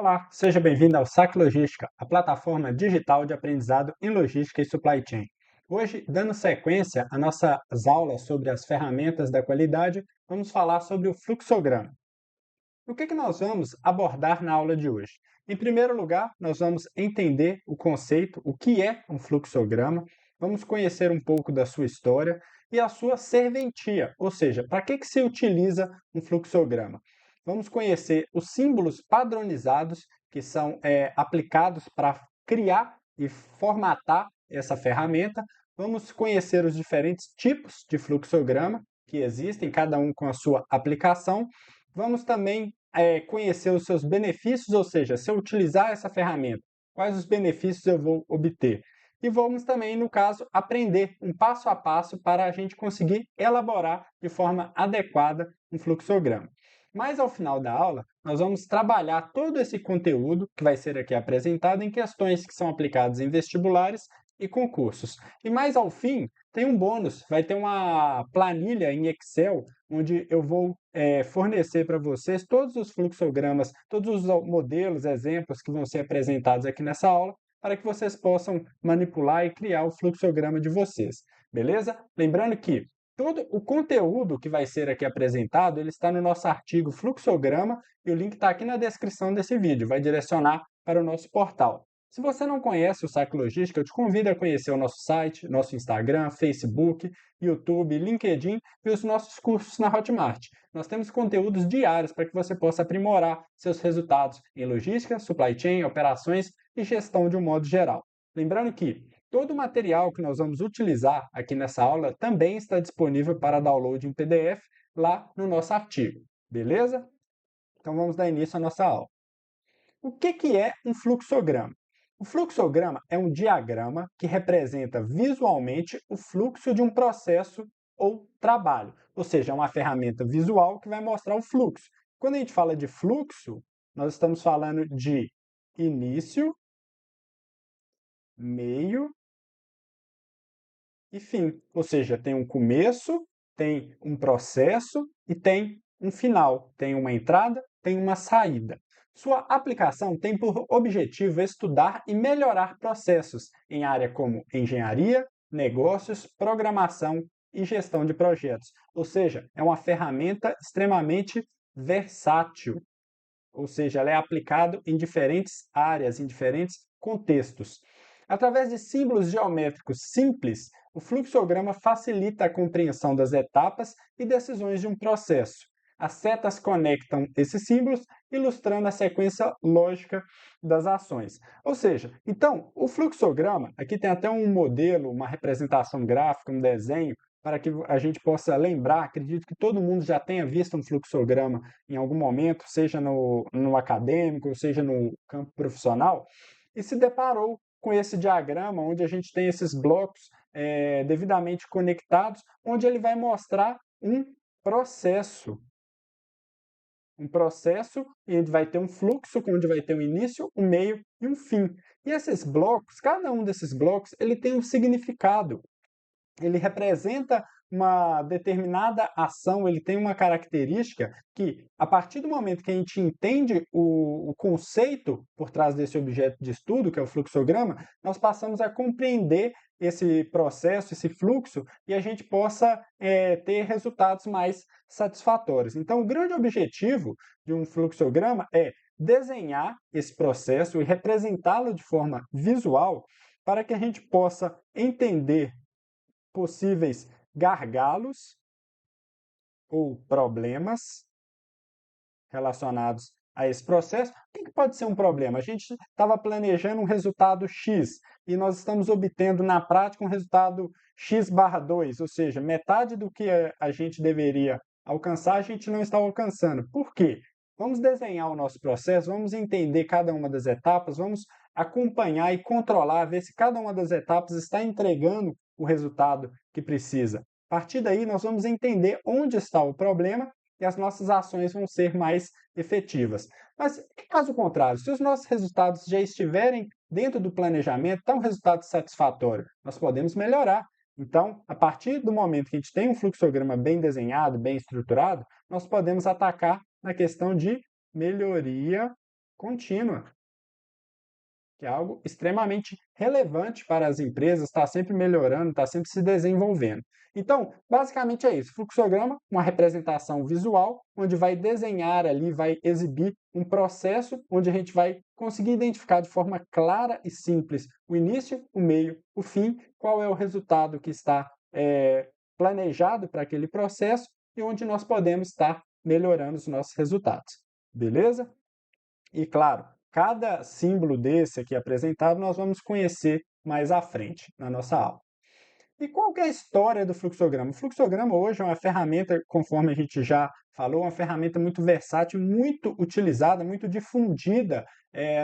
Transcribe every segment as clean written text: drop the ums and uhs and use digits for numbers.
Olá, seja bem-vindo ao SAC Logística, a plataforma digital de aprendizado em logística e supply chain. Hoje, dando sequência às nossas aulas sobre as ferramentas da qualidade, vamos falar sobre o fluxograma. O que nós vamos abordar na aula de hoje? Em primeiro lugar, nós vamos entender o conceito, o que é um fluxograma, vamos conhecer um pouco da sua história e a sua serventia, ou seja, para que se utiliza um fluxograma. Vamos conhecer os símbolos padronizados que são aplicados para criar e formatar essa ferramenta. Vamos conhecer os diferentes tipos de fluxograma que existem, cada um com a sua aplicação. Vamos também conhecer os seus benefícios, ou seja, se eu utilizar essa ferramenta, quais os benefícios eu vou obter. E vamos também, no caso, aprender um passo a passo para a gente conseguir elaborar de forma adequada um fluxograma. Mas ao final da aula, nós vamos trabalhar todo esse conteúdo que vai ser aqui apresentado em questões que são aplicadas em vestibulares e concursos. E mais ao fim, tem um bônus, vai ter uma planilha em Excel, onde eu vou fornecer para vocês todos os fluxogramas, todos os modelos, exemplos que vão ser apresentados aqui nessa aula, para que vocês possam manipular e criar o fluxograma de vocês, beleza? Lembrando que todo o conteúdo que vai ser aqui apresentado, ele está no nosso artigo Fluxograma e o link está aqui na descrição desse vídeo, vai direcionar para o nosso portal. Se você não conhece o SAC Logística, eu te convido a conhecer o nosso site, nosso Instagram, Facebook, YouTube, LinkedIn e os nossos cursos na Hotmart. Nós temos conteúdos diários para que você possa aprimorar seus resultados em logística, supply chain, operações e gestão de um modo geral. Lembrando que todo o material que nós vamos utilizar aqui nessa aula também está disponível para download em PDF lá no nosso artigo, beleza? Então vamos dar início à nossa aula. O que é um fluxograma? O fluxograma é um diagrama que representa visualmente o fluxo de um processo ou trabalho, ou seja, é uma ferramenta visual que vai mostrar o fluxo. Quando a gente fala de fluxo, nós estamos falando de início, meio e fim, ou seja, tem um começo, tem um processo e tem um final, tem uma entrada, tem uma saída. Sua aplicação tem por objetivo estudar e melhorar processos em área como engenharia, negócios, programação e gestão de projetos. Ou seja, é uma ferramenta extremamente versátil, ou seja, ela é aplicada em diferentes áreas, em diferentes contextos. Através de símbolos geométricos simples, o fluxograma facilita a compreensão das etapas e decisões de um processo. As setas conectam esses símbolos, ilustrando a sequência lógica das ações. Ou seja, então, o fluxograma, aqui tem até um modelo, uma representação gráfica, um desenho, para que a gente possa lembrar, acredito que todo mundo já tenha visto um fluxograma em algum momento, seja no acadêmico, seja no campo profissional, e se deparou com esse diagrama, onde a gente tem esses blocos devidamente conectados, onde ele vai mostrar um processo. Um processo e vai ter um fluxo, onde vai ter um início, um meio e um fim. E esses blocos, cada um desses blocos, ele tem um significado. Ele representa uma determinada ação, ele tem uma característica que, a partir do momento que a gente entende o conceito por trás desse objeto de estudo, que é o fluxograma, nós passamos a compreender esse processo, esse fluxo, e a gente possa ter resultados mais satisfatórios. Então, o grande objetivo de um fluxograma é desenhar esse processo e representá-lo de forma visual para que a gente possa entender possíveis gargalos ou problemas relacionados a esse processo. O que pode ser um problema? A gente estava planejando um resultado X e nós estamos obtendo na prática um resultado X/2, ou seja, metade do que a gente deveria alcançar, a gente não está alcançando. Por quê? Vamos desenhar o nosso processo, vamos entender cada uma das etapas, vamos acompanhar e controlar, ver se cada uma das etapas está entregando o resultado que precisa. A partir daí, nós vamos entender onde está o problema e as nossas ações vão ser mais efetivas. Mas, caso contrário, se os nossos resultados já estiverem dentro do planejamento, está um resultado satisfatório, nós podemos melhorar. Então, a partir do momento que a gente tem um fluxograma bem desenhado, bem estruturado, nós podemos atacar na questão de melhoria contínua, que é algo extremamente relevante para as empresas, está sempre melhorando, está sempre se desenvolvendo. Então, basicamente é isso. Fluxograma, uma representação visual, onde vai desenhar ali, vai exibir um processo onde a gente vai conseguir identificar de forma clara e simples o início, o meio, o fim, qual é o resultado que está planejado para aquele processo e onde nós podemos estar melhorando os nossos resultados. Beleza? E claro, cada símbolo desse aqui apresentado nós vamos conhecer mais à frente na nossa aula. E qual que é a história do fluxograma? O fluxograma hoje é uma ferramenta, conforme a gente já falou, uma ferramenta muito versátil, muito utilizada, muito difundida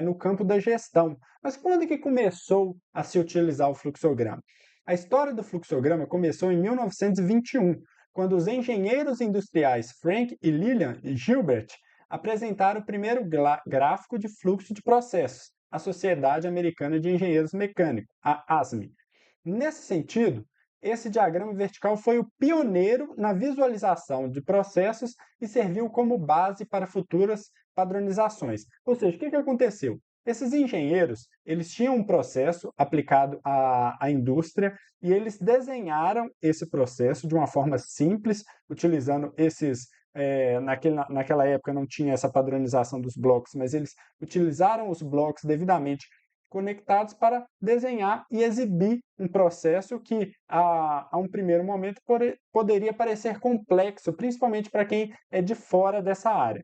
no campo da gestão. Mas quando que começou a se utilizar o fluxograma? A história do fluxograma começou em 1921, quando os engenheiros industriais Frank e Lillian Gilbert apresentaram o primeiro gráfico de fluxo de processos, a Sociedade Americana de Engenheiros Mecânicos, a ASME. Nesse sentido, esse diagrama vertical foi o pioneiro na visualização de processos e serviu como base para futuras padronizações. Ou seja, o que aconteceu? Esses engenheiros, eles tinham um processo aplicado à indústria e eles desenharam esse processo de uma forma simples, utilizando naquela época não tinha essa padronização dos blocos, mas eles utilizaram os blocos devidamente conectados para desenhar e exibir um processo que, a um primeiro momento, poderia parecer complexo, principalmente para quem é de fora dessa área.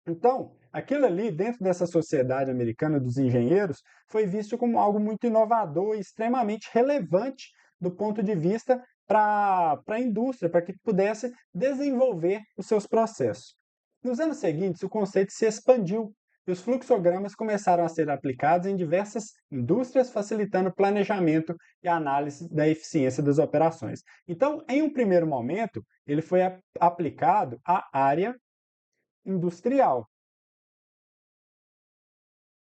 Então, aquilo ali, dentro dessa sociedade americana dos engenheiros, foi visto como algo muito inovador e extremamente relevante do ponto de vista para a indústria, para que pudesse desenvolver os seus processos. Nos anos seguintes, o conceito se expandiu e os fluxogramas começaram a ser aplicados em diversas indústrias, facilitando o planejamento e a análise da eficiência das operações. Então, em um primeiro momento, ele foi aplicado à área industrial.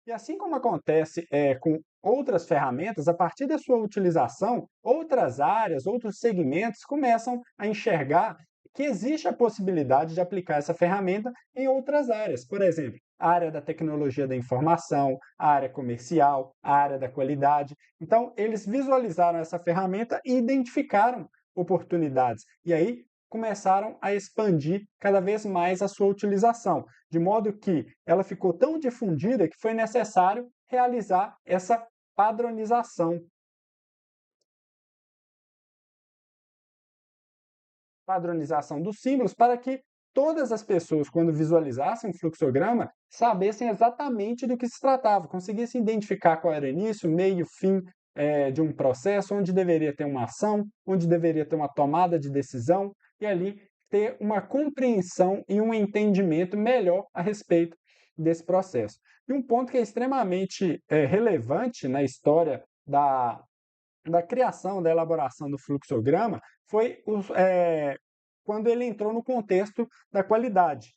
E assim como acontece com outras ferramentas, a partir da sua utilização, outras áreas, outros segmentos começam a enxergar que existe a possibilidade de aplicar essa ferramenta em outras áreas. Por exemplo, a área da tecnologia da informação, a área comercial, a área da qualidade. Então, eles visualizaram essa ferramenta e identificaram oportunidades. E aí começaram a expandir cada vez mais a sua utilização, de modo que ela ficou tão difundida que foi necessário realizar essa padronização. Padronização dos símbolos para que todas as pessoas, quando visualizassem um fluxograma, sabessem exatamente do que se tratava, conseguissem identificar qual era o início, meio, fim de um processo, onde deveria ter uma ação, onde deveria ter uma tomada de decisão, e ali ter uma compreensão e um entendimento melhor a respeito desse processo. E um ponto que é extremamente relevante na história da criação, da elaboração do fluxograma, foi quando ele entrou no contexto da qualidade.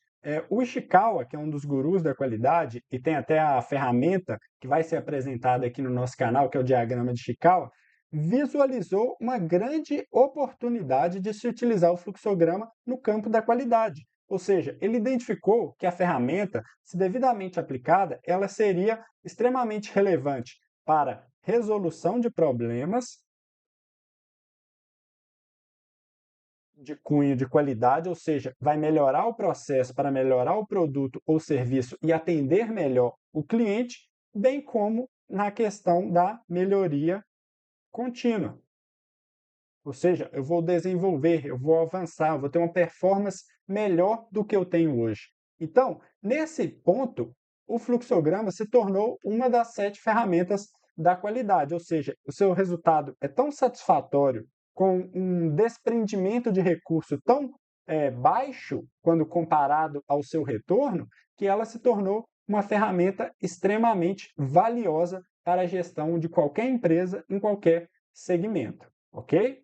O Ishikawa, que é um dos gurus da qualidade, e tem até a ferramenta que vai ser apresentada aqui no nosso canal, que é o diagrama de Ishikawa, visualizou uma grande oportunidade de se utilizar o fluxograma no campo da qualidade. Ou seja, ele identificou que a ferramenta, se devidamente aplicada, ela seria extremamente relevante para resolução de problemas de cunho de qualidade, ou seja, vai melhorar o processo para melhorar o produto ou serviço e atender melhor o cliente, bem como na questão da melhoria contínua. Ou seja, eu vou desenvolver, eu vou avançar, eu vou ter uma performance melhor do que eu tenho hoje. Então, nesse ponto, o fluxograma se tornou uma das 7 ferramentas da qualidade, ou seja, o seu resultado é tão satisfatório, com um desprendimento de recurso tão baixo quando comparado ao seu retorno, que ela se tornou uma ferramenta extremamente valiosa para a gestão de qualquer empresa em qualquer segmento, ok?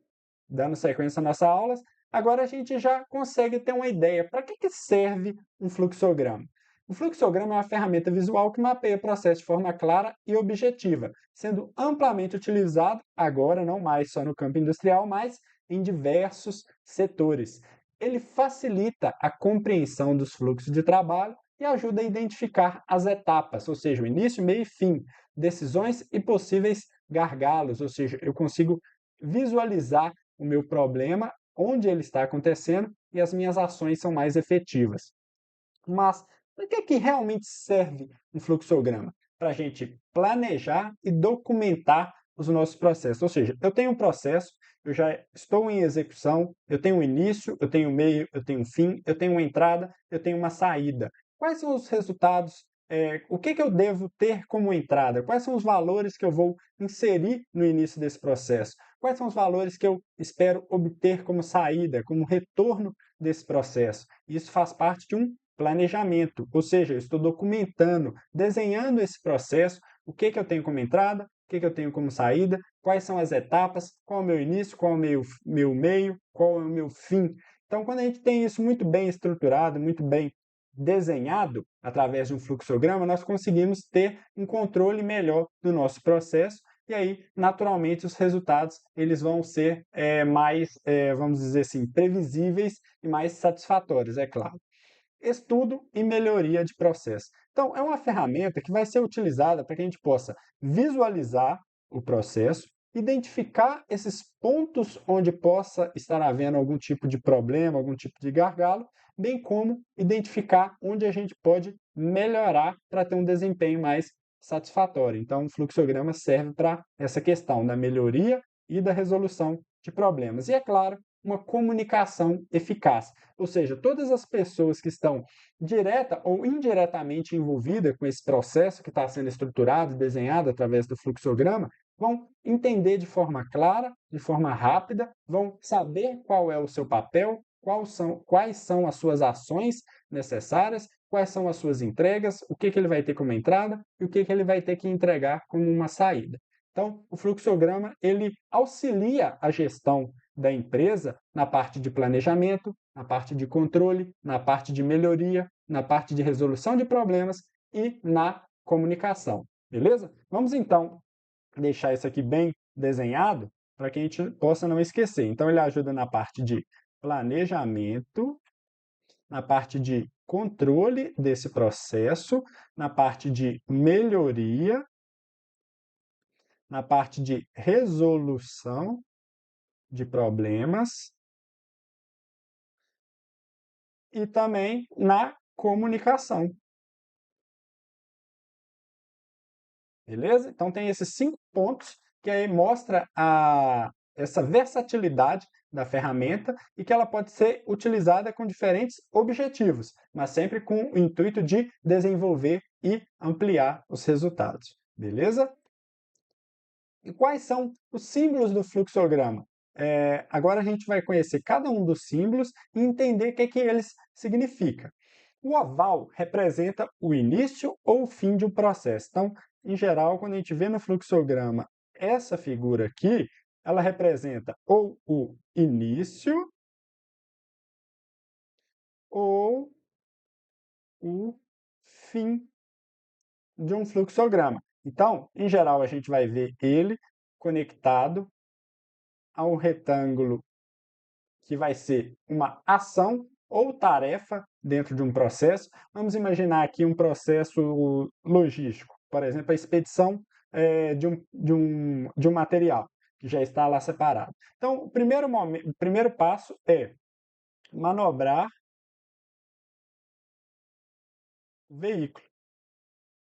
Dando sequência às nossas aulas, agora a gente já consegue ter uma ideia para que serve um fluxograma. O fluxograma é uma ferramenta visual que mapeia o processo de forma clara e objetiva, sendo amplamente utilizado agora não mais só no campo industrial, mas em diversos setores. Ele facilita a compreensão dos fluxos de trabalho e ajuda a identificar as etapas, ou seja, o início, meio e fim, decisões e possíveis gargalos, ou seja, eu consigo visualizar o meu problema, onde ele está acontecendo e as minhas ações são mais efetivas. Mas para que realmente serve um fluxograma? Para a gente planejar e documentar os nossos processos. Ou seja, eu tenho um processo, eu já estou em execução, eu tenho um início, eu tenho um meio, eu tenho um fim, eu tenho uma entrada, eu tenho uma saída. Quais são os resultados? O que eu devo ter como entrada? Quais são os valores que eu vou inserir no início desse processo? Quais são os valores que eu espero obter como saída, como retorno desse processo? Isso faz parte de um planejamento, ou seja, eu estou documentando, desenhando esse processo, o que eu tenho como entrada, o que eu tenho como saída, quais são as etapas, qual é o meu início, qual é o meu meio, qual é o meu fim. Então, quando a gente tem isso muito bem estruturado, muito bem desenhado através de um fluxograma, nós conseguimos ter um controle melhor do nosso processo e aí, naturalmente, os resultados eles vão ser mais, vamos dizer assim, previsíveis e mais satisfatórios, é claro. Estudo e melhoria de processo. Então, é uma ferramenta que vai ser utilizada para que a gente possa visualizar o processo, identificar esses pontos onde possa estar havendo algum tipo de problema, algum tipo de gargalo, bem como identificar onde a gente pode melhorar para ter um desempenho mais satisfatório. Então, o fluxograma serve para essa questão da melhoria e da resolução de problemas. E, é claro, uma comunicação eficaz. Ou seja, todas as pessoas que estão direta ou indiretamente envolvidas com esse processo que está sendo estruturado, desenhado através do fluxograma, vão entender de forma clara, de forma rápida, vão saber qual é o seu papel, quais são as suas ações necessárias, quais são as suas entregas, o que ele vai ter como entrada e o que ele vai ter que entregar como uma saída. Então, o fluxograma ele auxilia a gestão da empresa na parte de planejamento, na parte de controle, na parte de melhoria, na parte de resolução de problemas e na comunicação. Beleza? Vamos então deixar isso aqui bem desenhado para que a gente possa não esquecer. Então, ele ajuda na parte de planejamento, na parte de controle desse processo, na parte de melhoria, na parte de resolução de problemas e também na comunicação, beleza? Então tem esses 5 pontos que aí mostra essa versatilidade da ferramenta e que ela pode ser utilizada com diferentes objetivos, mas sempre com o intuito de desenvolver e ampliar os resultados, beleza? E quais são os símbolos do fluxograma? Agora a gente vai conhecer cada um dos símbolos e entender o que eles significam. O oval representa o início ou o fim de um processo. Então, em geral, quando a gente vê no fluxograma essa figura aqui, ela representa ou o início ou o fim de um fluxograma. Então, em geral, a gente vai ver ele conectado a um retângulo que vai ser uma ação ou tarefa dentro de um processo. Vamos imaginar aqui um processo logístico, por exemplo, a expedição de um material que já está lá separado. Então, o primeiro passo é manobrar o veículo.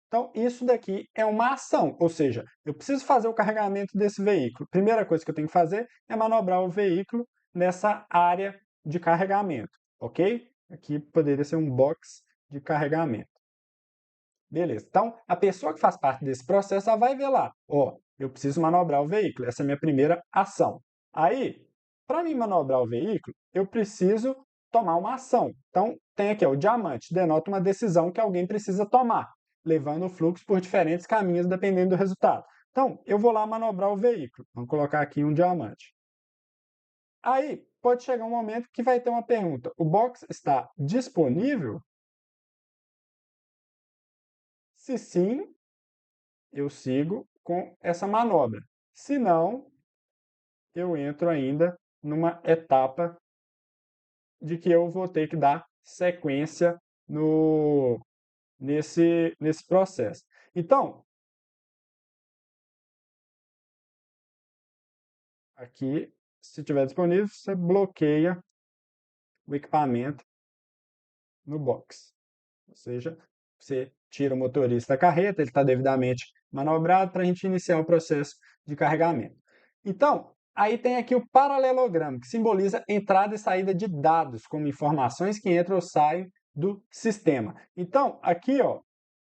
Então, isso daqui é uma ação, ou seja, eu preciso fazer o carregamento desse veículo. Primeira coisa que eu tenho que fazer é manobrar o veículo nessa área de carregamento, ok? Aqui poderia ser um box de carregamento. Beleza. Então, a pessoa que faz parte desse processo, ela vai ver lá, ó, eu preciso manobrar o veículo, essa é a minha primeira ação. Aí, para mim manobrar o veículo, eu preciso tomar uma ação. Então, tem aqui ó, o diamante, denota uma decisão que alguém precisa tomar, levando o fluxo por diferentes caminhos, dependendo do resultado. Então, eu vou lá manobrar o veículo. Vamos colocar aqui um diamante. Aí, pode chegar um momento que vai ter uma pergunta. O box está disponível? Se sim, eu sigo com essa manobra. Se não, eu entro ainda numa etapa de que eu vou ter que dar sequência no, nesse processo. Então, aqui, se estiver disponível, você bloqueia o equipamento no box. Ou seja, você tira o motorista da carreta, ele está devidamente manobrado para a gente iniciar o processo de carregamento. Então, aí tem aqui o paralelogramo, que simboliza entrada e saída de dados, como informações que entram ou saem do sistema. Então, aqui, ó,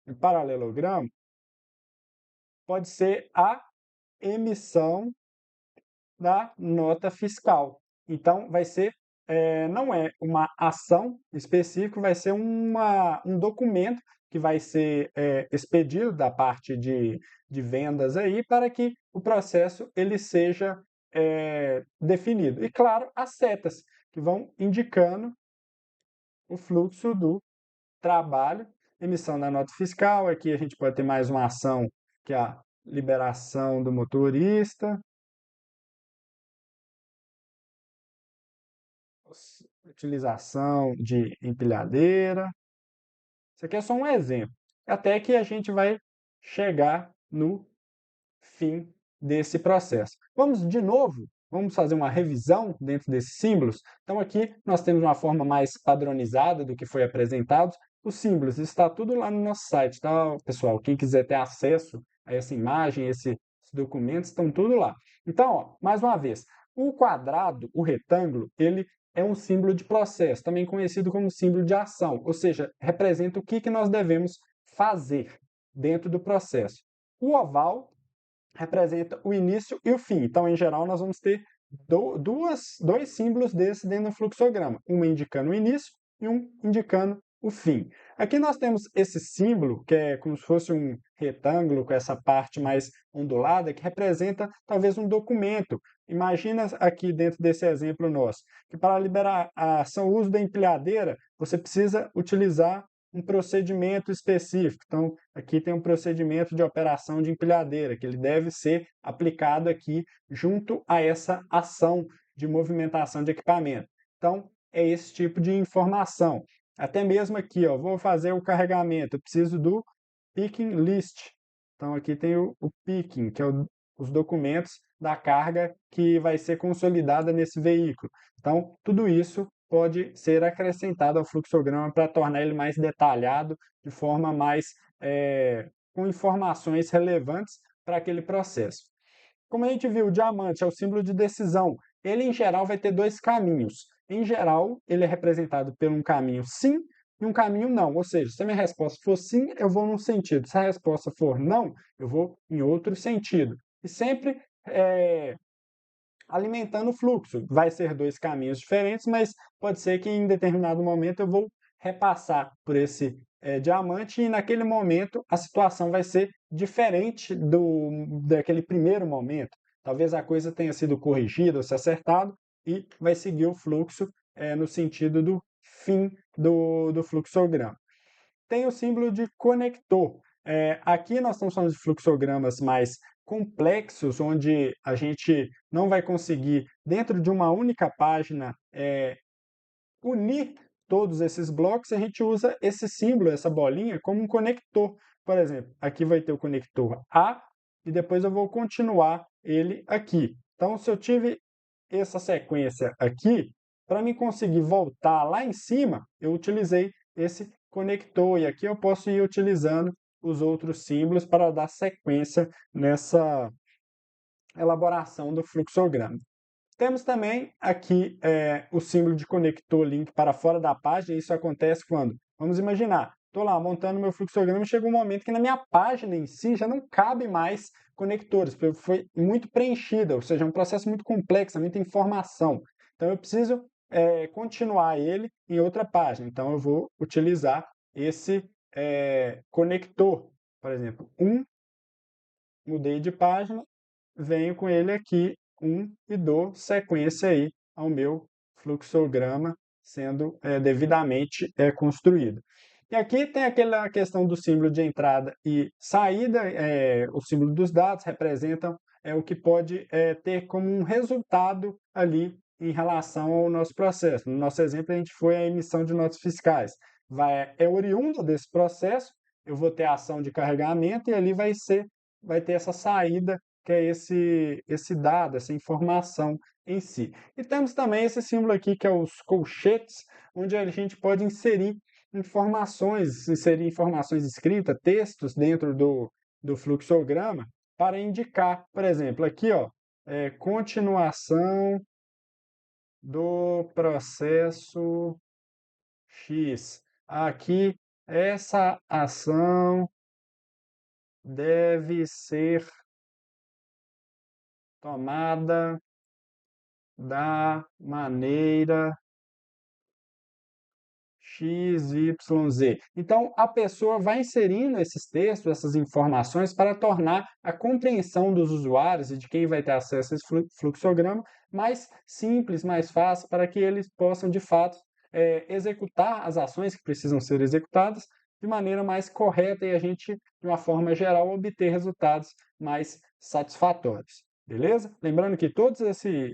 o paralelogramo pode ser a emissão da nota fiscal. Então, vai ser, não é uma ação específica, vai ser um documento que vai ser expedido da parte de vendas aí para que o processo ele seja definido. E, claro, as setas que vão indicando o fluxo do trabalho, emissão da nota fiscal. Aqui a gente pode ter mais uma ação, que é a liberação do motorista, utilização de empilhadeira. Isso aqui é só um exemplo. Até que a gente vai chegar no fim desse processo. Vamos de novo, vamos fazer uma revisão dentro desses símbolos. Então aqui nós temos uma forma mais padronizada do que foi apresentado. Os símbolos, está tudo lá no nosso site, tá, pessoal? Quem quiser ter acesso a essa imagem, esses documentos, estão tudo lá. Então, ó, mais uma vez, o quadrado, o retângulo, ele é um símbolo de processo, também conhecido como símbolo de ação, ou seja, representa o que nós devemos fazer dentro do processo. O oval representa o início e o fim. Então, em geral, nós vamos ter dois símbolos desses dentro do fluxograma, um indicando o início e um indicando o fim. Aqui nós temos esse símbolo, que é como se fosse um retângulo com essa parte mais ondulada, que representa talvez um documento. Imagina aqui dentro desse exemplo nosso, que para liberar a ação uso da empilhadeira, você precisa utilizar um procedimento específico. Então, aqui tem um procedimento de operação de empilhadeira, que ele deve ser aplicado aqui junto a essa ação de movimentação de equipamento. Então, é esse tipo de informação. Até mesmo aqui, ó, vou fazer o carregamento, eu preciso do picking list. Então, aqui tem o picking, que é os documentos da carga que vai ser consolidada nesse veículo. Então, tudo isso pode ser acrescentado ao fluxograma para tornar ele mais detalhado, de forma mais com informações relevantes para aquele processo. Como a gente viu, o diamante é o símbolo de decisão. Ele, em geral, vai ter dois caminhos. Em geral, ele é representado por um caminho sim e um caminho não. Ou seja, se a minha resposta for sim, eu vou num sentido. Se a resposta for não, eu vou em outro sentido. E sempre alimentando o fluxo. Vai ser dois caminhos diferentes, mas pode ser que em determinado momento eu vou repassar por esse diamante e naquele momento a situação vai ser diferente daquele primeiro momento. Talvez a coisa tenha sido corrigida ou se acertado e vai seguir o fluxo no sentido do fim do fluxograma. Tem o símbolo de conector. Aqui nós estamos falando de fluxogramas mais complexos, onde a gente não vai conseguir, dentro de uma única página, unir todos esses blocos, a gente usa esse símbolo, essa bolinha, como um conector. Por exemplo, aqui vai ter o conector A e depois eu vou continuar ele aqui. Então, se eu tive essa sequência aqui, para me conseguir voltar lá em cima, eu utilizei esse conector. E aqui eu posso ir utilizando os outros símbolos para dar sequência nessa elaboração do fluxograma. Temos também aqui o símbolo de conector link para fora da página. Isso acontece quando, vamos imaginar, estou lá montando meu fluxograma e chega um momento que na minha página em si já não cabe mais conectores, porque foi muito preenchida, ou seja, é um processo muito complexo, é muita informação. Então eu preciso continuar ele em outra página. Então eu vou utilizar esse conector. Por exemplo, mudei de página, venho com ele aqui, e dou sequência aí ao meu fluxograma sendo devidamente construído. E aqui tem aquela questão do símbolo de entrada e saída, o símbolo dos dados representam o que pode ter como um resultado ali em relação ao nosso processo. No nosso exemplo, a gente foi a emissão de notas fiscais. é oriundo desse processo, eu vou ter a ação de carregamento e ali vai ter essa saída, que é esse dado, essa informação em si. E temos também esse símbolo aqui, que é os colchetes, onde a gente pode inserir informações escritas, textos dentro do fluxograma, para indicar, por exemplo, aqui, ó, continuação do processo X. Aqui, essa ação deve ser tomada da maneira X, Y, Z. Então, a pessoa vai inserindo esses textos, essas informações, para tornar a compreensão dos usuários e de quem vai ter acesso a esse fluxograma mais simples, mais fácil, para que eles possam, de fato, executar as ações que precisam ser executadas de maneira mais correta e a gente, de uma forma geral, obter resultados mais satisfatórios. Beleza? Lembrando que toda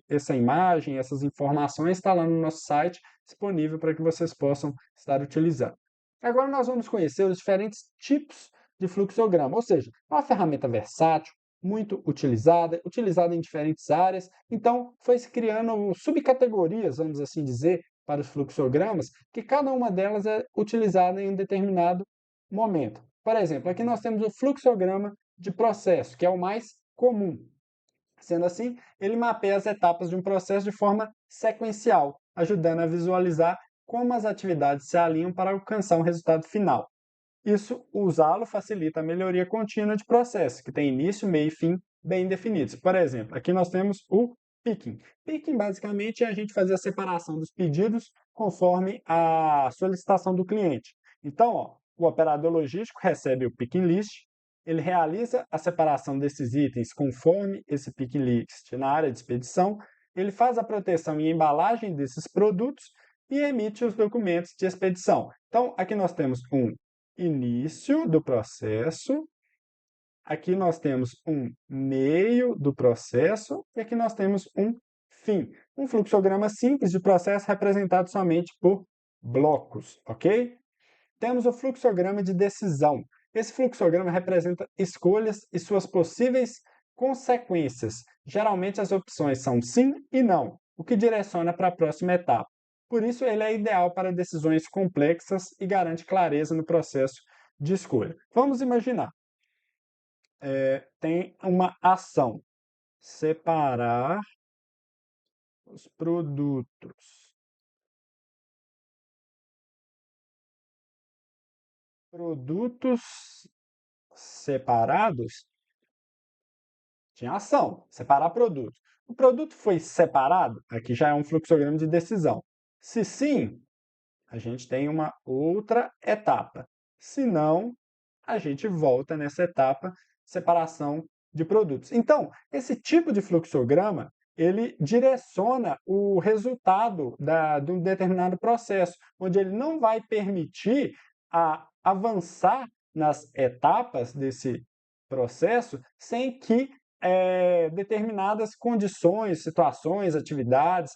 essa imagem, essas informações está lá no nosso site, disponível para que vocês possam estar utilizando. Agora nós vamos conhecer os diferentes tipos de fluxograma, ou seja, é uma ferramenta versátil, muito utilizada, utilizada em diferentes áreas, então foi se criando subcategorias, vamos assim dizer, para os fluxogramas, que cada uma delas é utilizada em um determinado momento. Por exemplo, aqui nós temos o fluxograma de processo, que é o mais comum. Sendo assim, ele mapeia as etapas de um processo de forma sequencial, ajudando a visualizar como as atividades se alinham para alcançar um resultado final. Isso, usá-lo facilita a melhoria contínua de processos, que tem início, meio e fim bem definidos. Por exemplo, aqui nós temos o picking. Picking, basicamente, é a gente fazer a separação dos pedidos conforme a solicitação do cliente. Então, ó, o operador logístico recebe o picking list, ele realiza a separação desses itens conforme esse picking list na área de expedição, ele faz a proteção e embalagem desses produtos e emite os documentos de expedição. Então, aqui nós temos um início do processo, aqui nós temos um meio do processo e aqui nós temos um fim. Um fluxograma simples de processo representado somente por blocos, ok? Temos o fluxograma de decisão. Esse fluxograma representa escolhas e suas possíveis consequências. Geralmente as opções são sim e não, o que direciona para a próxima etapa. Por isso, ele é ideal para decisões complexas e garante clareza no processo de escolha. Vamos imaginar, tem uma ação, separar os produtos. Produtos separados, tinha ação, separar produtos. O produto foi separado, aqui já é um fluxograma de decisão. Se sim, a gente tem uma outra etapa. Se não, a gente volta nessa etapa separação de produtos. Então, esse tipo de fluxograma, ele direciona o resultado de um determinado processo, onde ele não vai permitir avançar nas etapas desse processo sem que determinadas condições, situações, atividades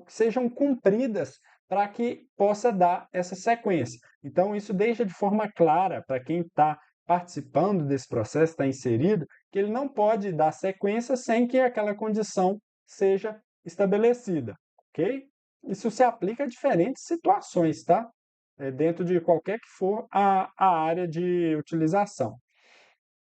sejam cumpridas para que possa dar essa sequência. Então, isso deixa de forma clara para quem está participando desse processo, está inserido, que ele não pode dar sequência sem que aquela condição seja estabelecida, ok? Isso se aplica a diferentes situações, tá? Dentro de qualquer que for a área de utilização.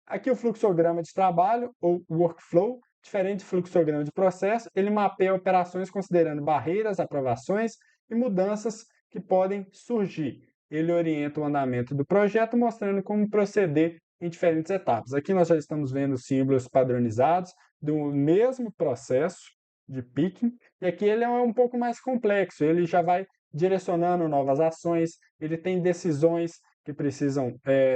Aqui o fluxograma de trabalho, ou workflow, diferente do fluxograma de processo, ele mapeia operações considerando barreiras, aprovações e mudanças que podem surgir. Ele orienta o andamento do projeto, mostrando como proceder em diferentes etapas. Aqui nós já estamos vendo símbolos padronizados do mesmo processo de picking, e aqui ele é um pouco mais complexo, ele já vai direcionando novas ações, ele tem decisões que precisam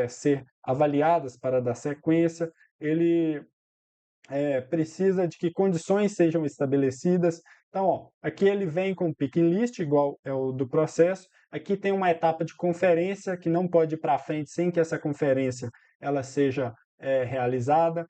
ser avaliadas para dar sequência, ele precisa de que condições sejam estabelecidas. Então, ó, aqui ele vem com o picking list, igual é o do processo. Aqui tem uma etapa de conferência que não pode ir para frente sem que essa conferência ela seja realizada.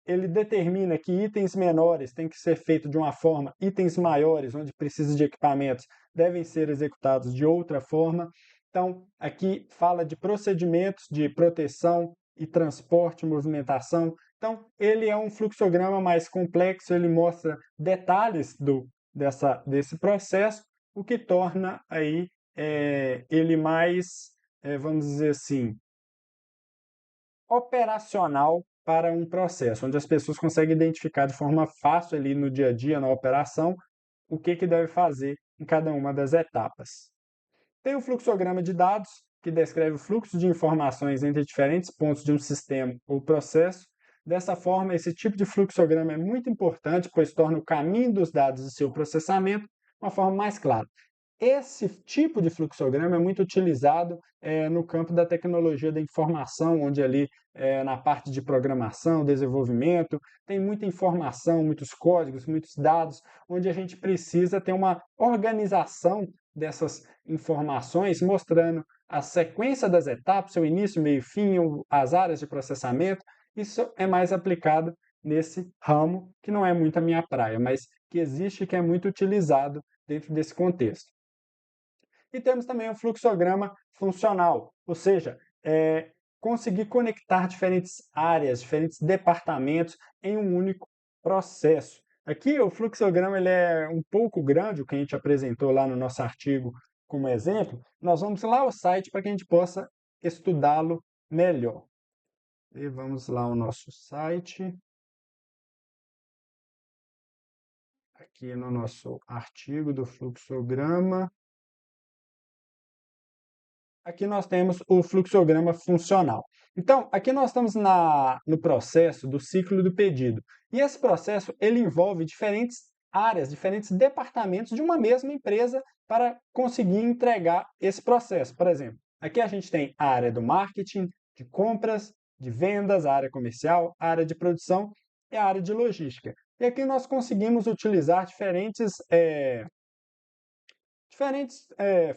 Ele determina que itens menores têm que ser feitos de uma forma, itens maiores, onde precisa de equipamentos, devem ser executados de outra forma. Então, aqui fala de procedimentos de proteção e transporte, movimentação. Então, ele é um fluxograma mais complexo, ele mostra detalhes desse processo, o que torna aí ele mais, vamos dizer assim, operacional para um processo, onde as pessoas conseguem identificar de forma fácil ali no dia a dia, na operação, o que deve fazer em cada uma das etapas. Tem o fluxograma de dados, que descreve o fluxo de informações entre diferentes pontos de um sistema ou processo. Dessa forma, esse tipo de fluxograma é muito importante, pois torna o caminho dos dados e seu processamento de uma forma mais clara. Esse tipo de fluxograma é muito utilizado no campo da tecnologia da informação, onde ali na parte de programação, desenvolvimento, tem muita informação, muitos códigos, muitos dados, onde a gente precisa ter uma organização dessas informações, mostrando a sequência das etapas, o início, meio e fim, as áreas de processamento. Isso é mais aplicado nesse ramo, que não é muito a minha praia, mas que existe e que é muito utilizado dentro desse contexto. E temos também o fluxograma funcional, ou seja, conseguir conectar diferentes áreas, diferentes departamentos em um único processo. Aqui o fluxograma ele é um pouco grande, o que a gente apresentou lá no nosso artigo como exemplo. Nós vamos lá ao site para que a gente possa estudá-lo melhor. E vamos lá ao nosso site. Aqui no nosso artigo do fluxograma. Aqui nós temos o fluxograma funcional. Então, aqui nós estamos no processo do ciclo do pedido. E esse processo ele envolve diferentes áreas, diferentes departamentos de uma mesma empresa para conseguir entregar esse processo. Por exemplo, aqui a gente tem a área do marketing, de compras, de vendas, a área comercial, a área de produção e a área de logística. E aqui nós conseguimos utilizar diferentes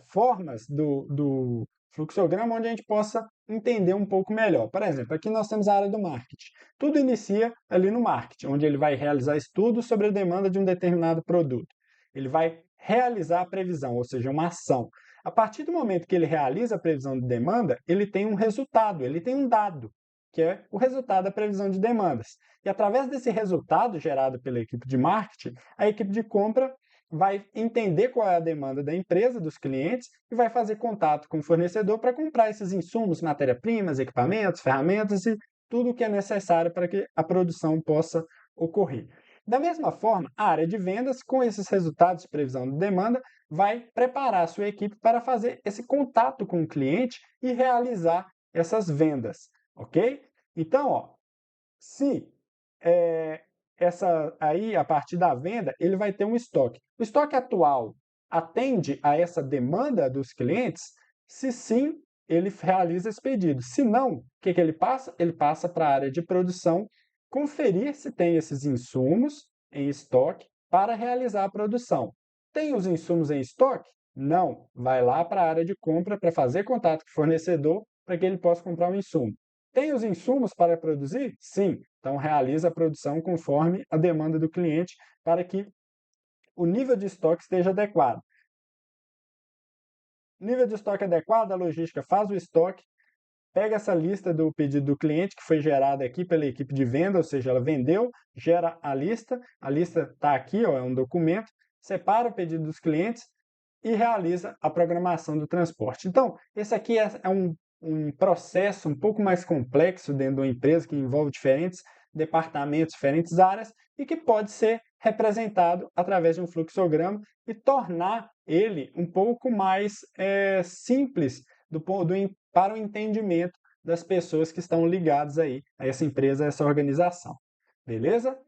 formas do fluxograma onde a gente possa entender um pouco melhor. Por exemplo, aqui nós temos a área do marketing. Tudo inicia ali no marketing, onde ele vai realizar estudos sobre a demanda de um determinado produto. Ele vai realizar a previsão, ou seja, uma ação. A partir do momento que ele realiza a previsão de demanda, ele tem um resultado, ele tem um dado, que é o resultado da previsão de demandas. E através desse resultado gerado pela equipe de marketing, a equipe de compra vai entender qual é a demanda da empresa, dos clientes, e vai fazer contato com o fornecedor para comprar esses insumos, matéria-primas, equipamentos, ferramentas e tudo o que é necessário para que a produção possa ocorrer. Da mesma forma, a área de vendas, com esses resultados de previsão de demanda, vai preparar a sua equipe para fazer esse contato com o cliente e realizar essas vendas, ok? Então, se essa aí, a partir da venda, ele vai ter um estoque. O estoque atual atende a essa demanda dos clientes? Se sim, ele realiza esse pedido. Se não, o que ele passa? Ele passa para a área de produção conferir se tem esses insumos em estoque para realizar a produção. Tem os insumos em estoque? Não. Vai lá para a área de compra para fazer contato com o fornecedor para que ele possa comprar o insumo. Tem os insumos para produzir? Sim. Então, realiza a produção conforme a demanda do cliente para que o nível de estoque esteja adequado. Nível de estoque adequado, a logística faz o estoque, pega essa lista do pedido do cliente, que foi gerada aqui pela equipe de venda, ou seja, ela vendeu, gera a lista está aqui, é um documento, separa o pedido dos clientes e realiza a programação do transporte. Então, esse aqui é um processo um pouco mais complexo dentro de uma empresa que envolve diferentes departamentos, diferentes áreas e que pode ser representado através de um fluxograma e tornar ele um pouco mais simples para o entendimento das pessoas que estão ligadas aí a essa empresa, a essa organização. Beleza?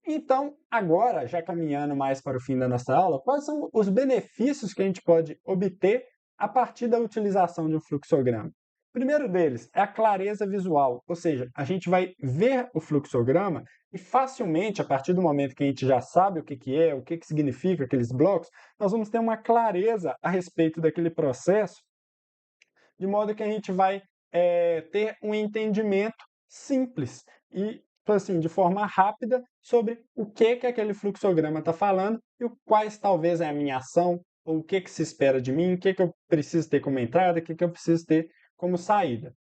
Então, agora, já caminhando mais para o fim da nossa aula, quais são os benefícios que a gente pode obter a partir da utilização de um fluxograma? O primeiro deles é a clareza visual, ou seja, a gente vai ver o fluxograma e facilmente, a partir do momento que a gente já sabe o que é, o que significa aqueles blocos, nós vamos ter uma clareza a respeito daquele processo, de modo que a gente vai ter um entendimento simples e assim, de forma rápida sobre o que aquele fluxograma está falando e quais talvez é a minha ação, ou o que que se espera de mim, o que que eu preciso ter como entrada, o que que eu preciso ter como saída.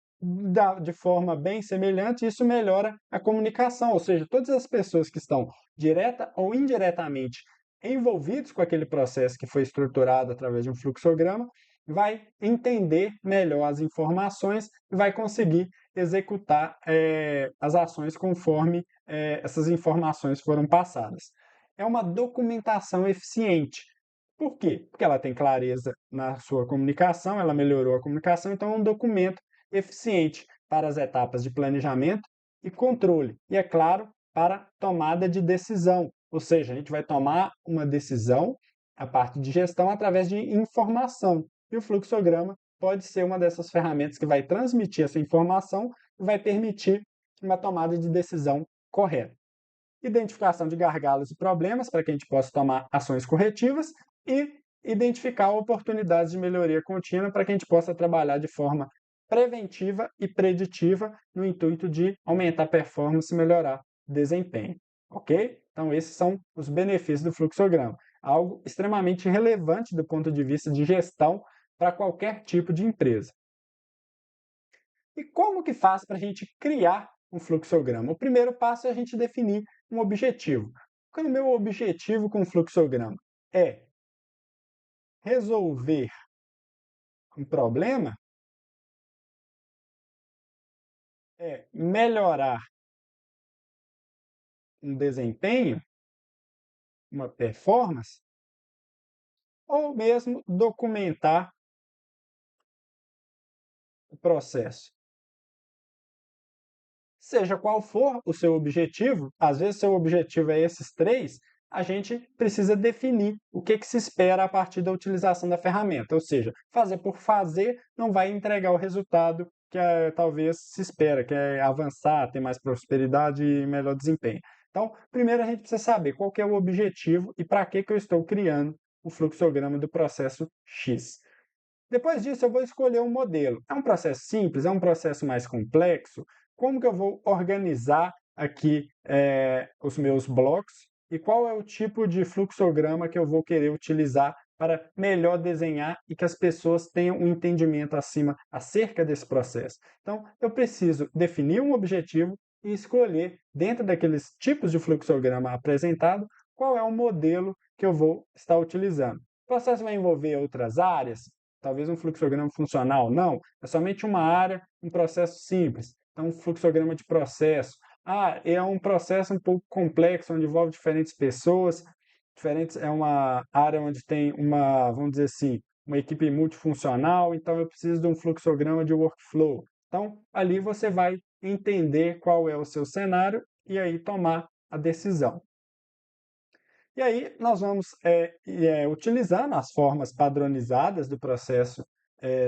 De forma bem semelhante, isso melhora a comunicação, ou seja, todas as pessoas que estão direta ou indiretamente envolvidos com aquele processo que foi estruturado através de um fluxograma, vai entender melhor as informações e vai conseguir executar as ações conforme essas informações foram passadas. É uma documentação eficiente. Por quê? Porque ela tem clareza na sua comunicação, ela melhorou a comunicação, então é um documento eficiente para as etapas de planejamento e controle. E, é claro, para tomada de decisão. Ou seja, a gente vai tomar uma decisão, a parte de gestão, através de informação. E o fluxograma pode ser uma dessas ferramentas que vai transmitir essa informação e vai permitir uma tomada de decisão correta. Identificação de gargalos e problemas para que a gente possa tomar ações corretivas e identificar oportunidades de melhoria contínua para que a gente possa trabalhar de forma preventiva e preditiva no intuito de aumentar a performance e melhorar o desempenho, ok? Então esses são os benefícios do fluxograma, algo extremamente relevante do ponto de vista de gestão para qualquer tipo de empresa. E como que faz para a gente criar um fluxograma? O primeiro passo é a gente definir um objetivo. Qual é o meu objetivo com o fluxograma? É resolver um problema? É melhorar um desempenho, uma performance? Ou mesmo documentar o processo? Seja qual for o seu objetivo, às vezes seu objetivo é esses três, a gente precisa definir o que que se espera a partir da utilização da ferramenta. Ou seja, fazer por fazer não vai entregar o resultado que talvez se espera, que é avançar, ter mais prosperidade e melhor desempenho. Então, primeiro a gente precisa saber qual que é o objetivo e para que eu estou criando o fluxograma do processo X. Depois disso, eu vou escolher um modelo. É um processo simples? É um processo mais complexo? Como que eu vou organizar aqui os meus blocos? E qual é o tipo de fluxograma que eu vou querer utilizar para melhor desenhar e que as pessoas tenham um entendimento acerca desse processo? Então, eu preciso definir um objetivo e escolher, dentro daqueles tipos de fluxograma apresentado, qual é o modelo que eu vou estar utilizando. O processo vai envolver outras áreas? Talvez um fluxograma funcional, não, é somente uma área, um processo simples. Então, um fluxograma de processo. Ah, é um processo um pouco complexo, onde envolve diferentes pessoas, é uma área onde tem uma, vamos dizer assim, uma equipe multifuncional, então eu preciso de um fluxograma de workflow. Então, ali você vai entender qual é o seu cenário e aí tomar a decisão. E aí nós vamos utilizando as formas padronizadas do processo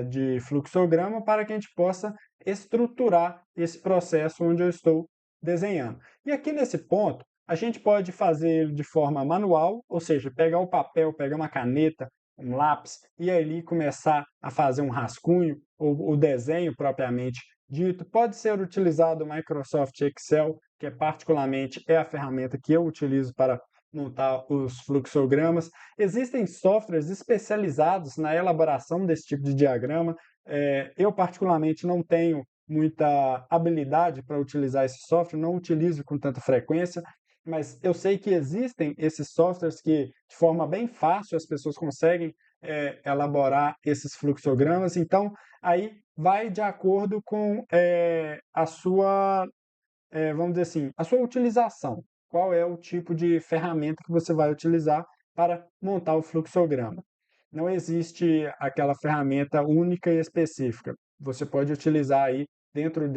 de fluxograma para que a gente possa estruturar esse processo onde eu estou desenhando. E aqui nesse ponto, a gente pode fazer ele de forma manual, ou seja, pegar o papel, pegar uma caneta, um lápis e ali começar a fazer um rascunho ou o desenho propriamente dito. Pode ser utilizado o Microsoft Excel, que particularmente é a ferramenta que eu utilizo para montar os fluxogramas. Existem softwares especializados na elaboração desse tipo de diagrama. Eu, particularmente, não tenho muita habilidade para utilizar esse software, não utilizo com tanta frequência, mas eu sei que existem esses softwares que, de forma bem fácil, as pessoas conseguem elaborar esses fluxogramas. Então, aí vai de acordo com a sua vamos dizer assim, a sua utilização. Qual é o tipo de ferramenta que você vai utilizar para montar o fluxograma? Não existe aquela ferramenta única e específica. Você pode utilizar aí dentro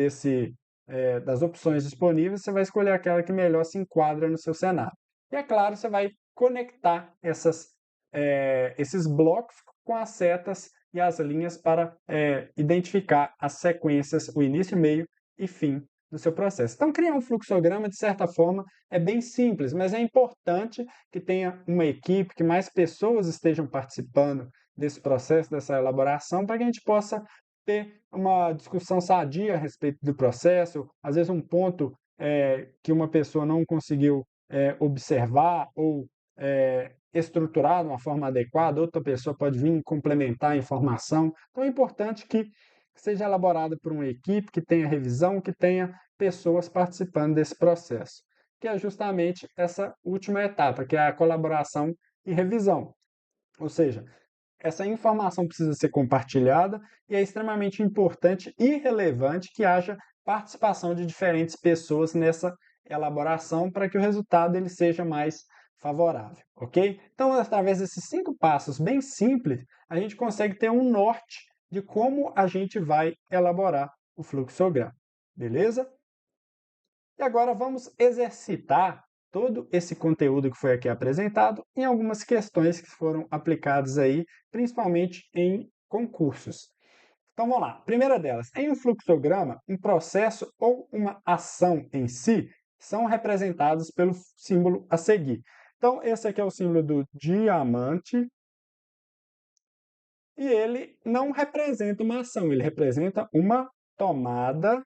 das opções disponíveis, você vai escolher aquela que melhor se enquadra no seu cenário. E é claro, você vai conectar esses blocos com as setas e as linhas para identificar as sequências, o início, meio e fim do seu processo. Então, criar um fluxograma, de certa forma, é bem simples, mas é importante que tenha uma equipe, que mais pessoas estejam participando desse processo, dessa elaboração, para que a gente possa ter uma discussão sadia a respeito do processo, às vezes um ponto que uma pessoa não conseguiu observar ou estruturado de uma forma adequada, outra pessoa pode vir complementar a informação. Então é importante que seja elaborado por uma equipe, que tenha revisão, que tenha pessoas participando desse processo, que é justamente essa última etapa, que é a colaboração e revisão. Ou seja, essa informação precisa ser compartilhada e é extremamente importante e relevante que haja participação de diferentes pessoas nessa elaboração para que o resultado ele seja mais favorável, ok? Então, através desses 5 passos bem simples, a gente consegue ter um norte de como a gente vai elaborar o fluxograma, beleza? E agora vamos exercitar todo esse conteúdo que foi aqui apresentado em algumas questões que foram aplicadas aí, principalmente em concursos. Então vamos lá. Primeira delas, em um fluxograma, um processo ou uma ação em si são representados pelo símbolo a seguir. Então esse aqui é o símbolo do diamante e ele não representa uma ação, ele representa uma tomada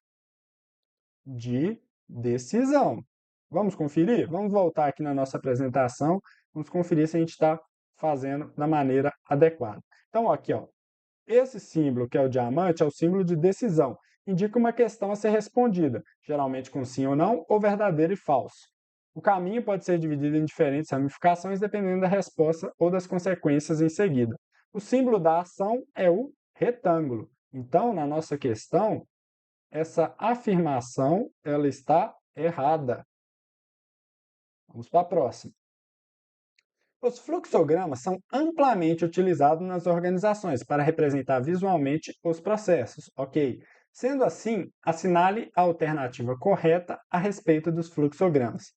de decisão. Vamos conferir? Vamos voltar aqui na nossa apresentação, vamos conferir se a gente está fazendo da maneira adequada. Então, aqui, ó, esse símbolo, que é o diamante, é o símbolo de decisão. Indica uma questão a ser respondida, geralmente com sim ou não, ou verdadeiro e falso. O caminho pode ser dividido em diferentes ramificações, dependendo da resposta ou das consequências em seguida. O símbolo da ação é o retângulo. Então, na nossa questão, essa afirmação ela está errada. Vamos para a próxima. Os fluxogramas são amplamente utilizados nas organizações para representar visualmente os processos, ok? Sendo assim, assinale a alternativa correta a respeito dos fluxogramas.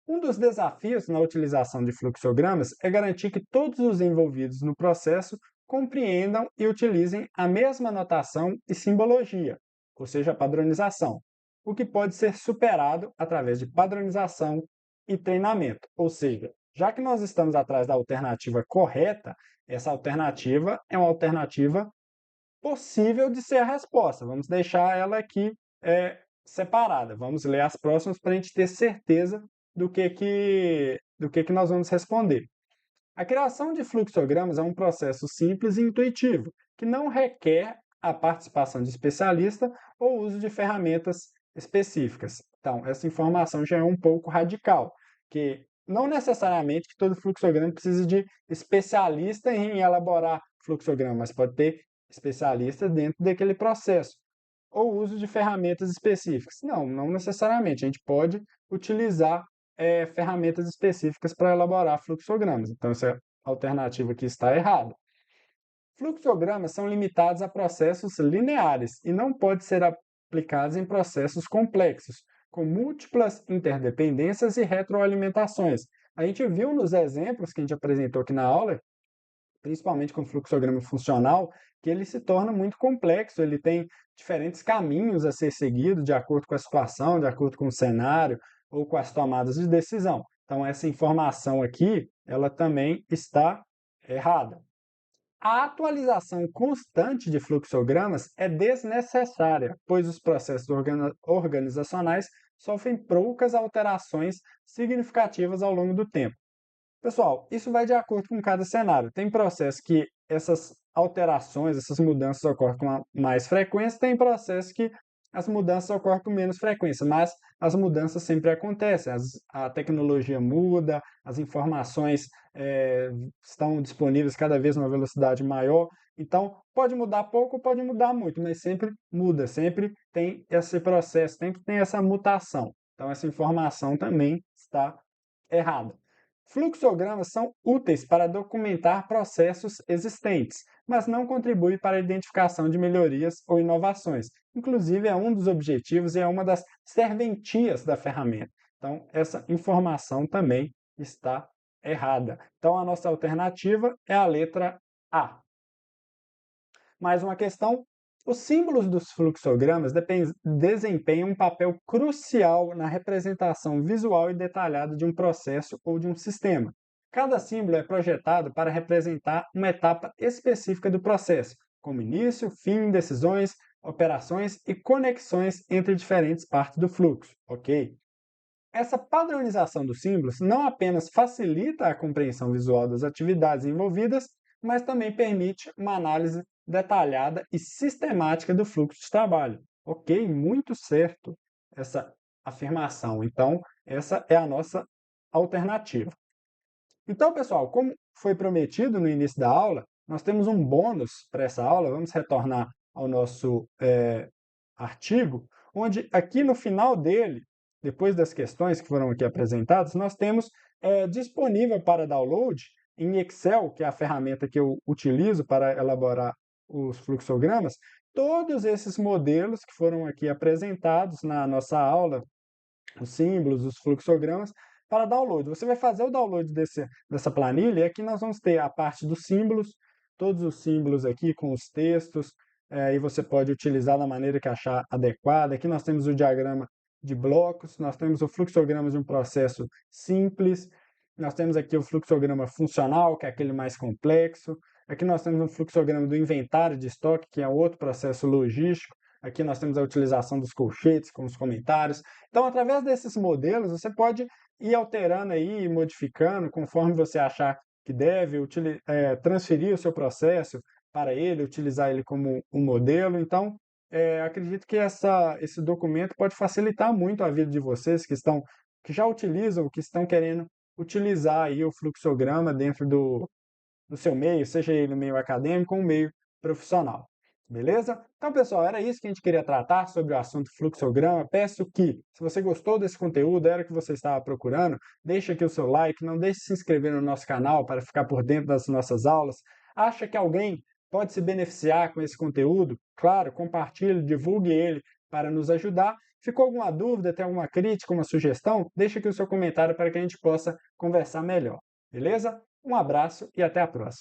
Um dos desafios na utilização de fluxogramas é garantir que todos os envolvidos no processo compreendam e utilizem a mesma notação e simbologia, ou seja, a padronização, o que pode ser superado através de padronização e treinamento. Ou seja, já que nós estamos atrás da alternativa correta, essa alternativa é uma alternativa possível de ser a resposta. Vamos deixar ela aqui separada. Vamos ler as próximas para a gente ter certeza do que nós vamos responder. A criação de fluxogramas é um processo simples e intuitivo, que não requer a participação de especialista ou uso de ferramentas específicas. Então, essa informação já é um pouco radical, que não necessariamente que todo fluxograma precise de especialista em elaborar fluxograma, mas pode ter especialista dentro daquele processo, ou uso de ferramentas específicas. Não necessariamente. A gente pode utilizar ferramentas específicas para elaborar fluxogramas. Então, essa alternativa aqui está errada. Fluxogramas são limitados a processos lineares e não podem ser aplicados em processos complexos, com múltiplas interdependências e retroalimentações. A gente viu nos exemplos que a gente apresentou aqui na aula, principalmente com o fluxograma funcional, que ele se torna muito complexo, ele tem diferentes caminhos a ser seguido de acordo com a situação, de acordo com o cenário ou com as tomadas de decisão. Então, essa informação aqui, ela também está errada. A atualização constante de fluxogramas é desnecessária, pois os processos organizacionais sofrem poucas alterações significativas ao longo do tempo. Pessoal, isso vai de acordo com cada cenário. Tem processos que essas alterações, essas mudanças ocorrem com mais frequência, tem processos que as mudanças ocorrem com menos frequência, mas as mudanças sempre acontecem. A tecnologia muda, as informações estão disponíveis cada vez numa velocidade maior. Então, pode mudar pouco, pode mudar muito, mas sempre muda, sempre tem esse processo, sempre tem essa mutação. Então, essa informação também está errada. Fluxogramas são úteis para documentar processos existentes, mas não contribuem para a identificação de melhorias ou inovações. Inclusive, é um dos objetivos e é uma das serventias da ferramenta. Então, essa informação também está errada. Então, a nossa alternativa é a letra A. Mais uma questão. Os símbolos dos fluxogramas desempenham um papel crucial na representação visual e detalhada de um processo ou de um sistema. Cada símbolo é projetado para representar uma etapa específica do processo, como início, fim, decisões, operações e conexões entre diferentes partes do fluxo, ok? Essa padronização dos símbolos não apenas facilita a compreensão visual das atividades envolvidas, mas também permite uma análise detalhada e sistemática do fluxo de trabalho. Ok, muito certo essa afirmação. Então, essa é a nossa alternativa. Então, pessoal, como foi prometido no início da aula, nós temos um bônus para essa aula. Vamos retornar ao nosso artigo, onde aqui no final dele, depois das questões que foram aqui apresentadas, nós temos disponível para download em Excel, que é a ferramenta que eu utilizo para elaborar os fluxogramas, todos esses modelos que foram aqui apresentados na nossa aula, os símbolos, os fluxogramas, para download. Você vai fazer o download dessa planilha e aqui nós vamos ter a parte dos símbolos, todos os símbolos aqui com os textos, e você pode utilizar da maneira que achar adequada. Aqui nós temos o diagrama de blocos, nós temos o fluxograma de um processo simples, nós temos aqui o fluxograma funcional, que é aquele mais complexo. Aqui nós temos um fluxograma do inventário de estoque, que é outro processo logístico. Aqui nós temos a utilização dos colchetes com os comentários. Então, através desses modelos, você pode ir alterando aí, modificando, conforme você achar que deve, transferir o seu processo para ele, utilizar ele como um modelo. Então, acredito que esse documento pode facilitar muito a vida de vocês que já utilizam, que estão querendo utilizar aí o fluxograma dentro do seu meio, seja ele no meio acadêmico ou no meio profissional. Beleza? Então, pessoal, era isso que a gente queria tratar sobre o assunto fluxograma. Peço que, se você gostou desse conteúdo, era o que você estava procurando, deixe aqui o seu like, não deixe de se inscrever no nosso canal para ficar por dentro das nossas aulas. Acha que alguém pode se beneficiar com esse conteúdo? Claro, compartilhe, divulgue ele para nos ajudar. Ficou alguma dúvida, tem alguma crítica, uma sugestão? Deixe aqui o seu comentário para que a gente possa conversar melhor. Beleza? Um abraço e até a próxima.